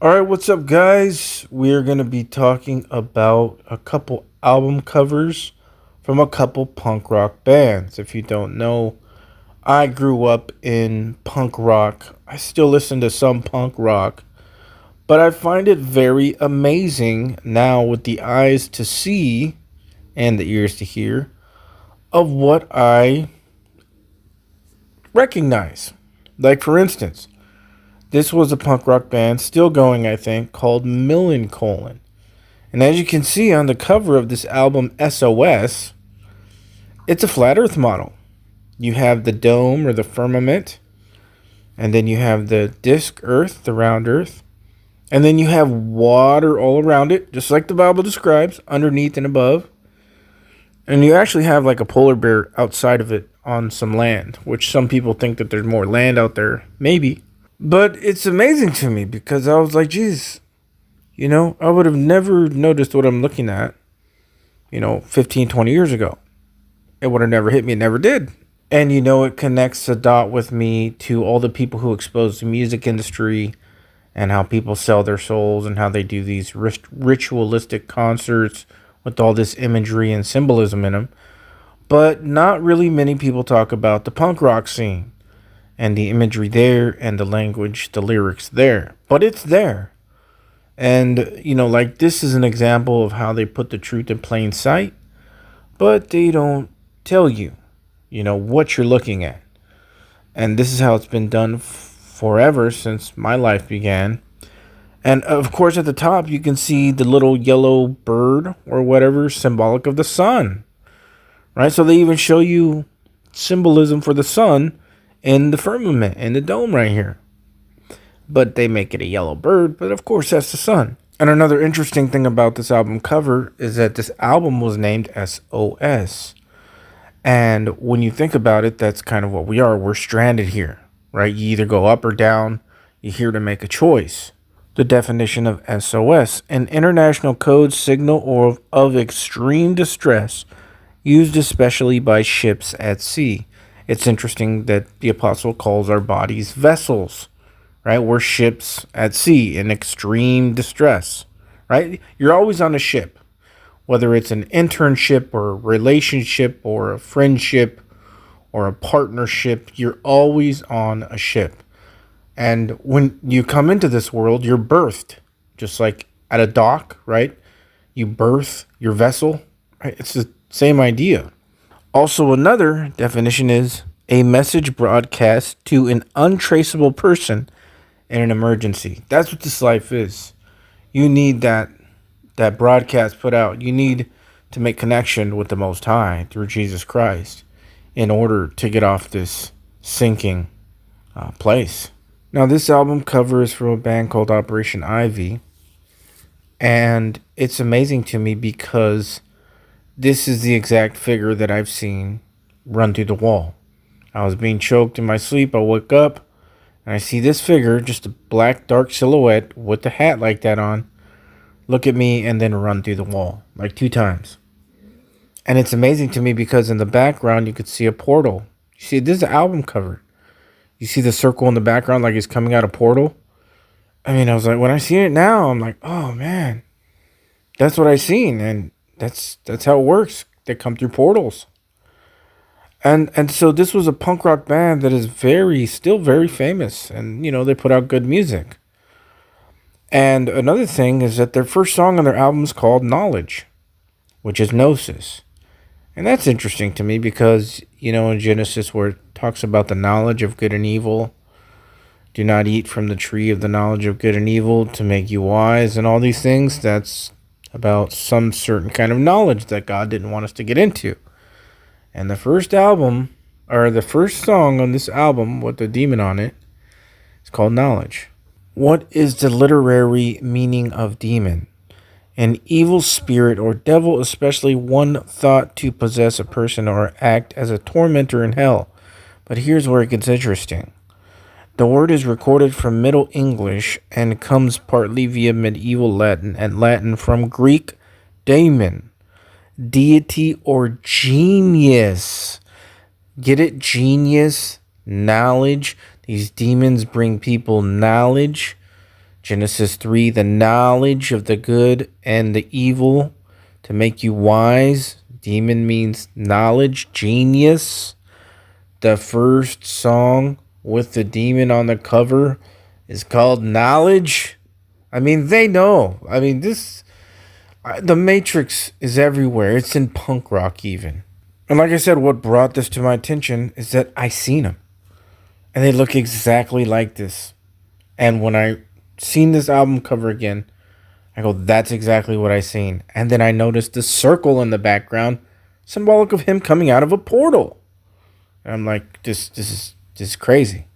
All right, what's up, guys? We're going to be talking about a couple album covers from a couple punk rock bands. If you don't know, I grew up in punk rock. I still listen to some punk rock, but I find it very amazing now with the eyes to see and the ears to hear of what I recognize. Like, for instance, this was a punk rock band, still going, I think, called Millencolin. And as you can see on the cover of this album, SOS, it's a flat earth model. You have the dome or the firmament, and then you have the disc earth, the round earth, and then you have water all around it, just like the Bible describes, underneath and above. And you actually have like a polar bear outside of it on some land, which some people think that there's more land out there. Maybe. But it's amazing to me because I was like, geez, I would have never noticed what I'm looking at, 15, 20 years ago. It would have never hit me. It never did. And, it connects a dot with me to all the people who expose the music industry and how people sell their souls and how they do these ritualistic concerts with all this imagery and symbolism in them. But not really many people talk about the punk rock scene and the imagery there and the language, the lyrics there. But it's there. And, like this is an example of how they put the truth in plain sight, but they don't tell you, what you're looking at. And this is how it's been done forever since my life began. And of course, at the top, you can see the little yellow bird or whatever, symbolic of the sun, right? So they even show you symbolism for the sun in the firmament, in the dome right here. But they make it a yellow bird, but of course that's the sun. And another interesting thing about this album cover is that this album was named SOS. And when you think about it, that's kind of what we are. We're stranded here, right? You either go up or down. You're here to make a choice. The definition of SOS, an international code signal or of extreme distress used especially by ships at sea. It's interesting that the apostle calls our bodies vessels, right? We're ships at sea in extreme distress, right? You're always on a ship, whether it's an internship or a relationship or a friendship or a partnership, you're always on a ship. And when you come into this world, you're birthed, just like at a dock, right? You birth your vessel, right? It's the same idea. Also, another definition is a message broadcast to an untraceable person in an emergency. That's what this life is. You need that broadcast put out. You need to make connection with the Most High through Jesus Christ in order to get off this sinking place. Now, this album cover is from a band called Operation Ivy, and it's amazing to me because this is the exact figure that I've seen run through the wall. I was being choked in my sleep. I woke up, and I see this figure, just a black, dark silhouette with a hat like that on, look at me and then run through the wall, like 2 times. And it's amazing to me because in the background, you could see a portal. You see, this is an album cover. You see the circle in the background like it's coming out a portal. I mean, I was like, when I see it now, I'm like, oh man, that's what I seen, and that's how it works. They come through portals. And so this was a punk rock band that is still very famous, and they put out good music. And another thing is that their first song on their album is called Knowledge, which is Gnosis. And that's interesting to me because, in Genesis where it talks about the knowledge of good and evil, do not eat from the tree of the knowledge of good and evil to make you wise and all these things, that's about some certain kind of knowledge that God didn't want us to get into. And the first song on this album with the demon on it is called Knowledge. What is the literary meaning of demon? An evil spirit or devil, especially one thought to possess a person or act as a tormentor in hell. But here's where it gets interesting. The word is recorded from Middle English and comes partly via medieval Latin and Latin from Greek daemon, deity or genius. Get it? Genius, knowledge. These demons bring people knowledge. Genesis 3, the knowledge of the good and the evil to make you wise. Demon means knowledge, genius. The first song with the demon on the cover is called Knowledge. I mean, they know. I mean, the Matrix is everywhere. It's in punk rock even. And like I said, what brought this to my attention is that I seen them. And they look exactly like this. And when I seen this album cover again, I go, that's exactly what I seen. And then I noticed the circle in the background, symbolic of him coming out of a portal. And I'm like, this is crazy.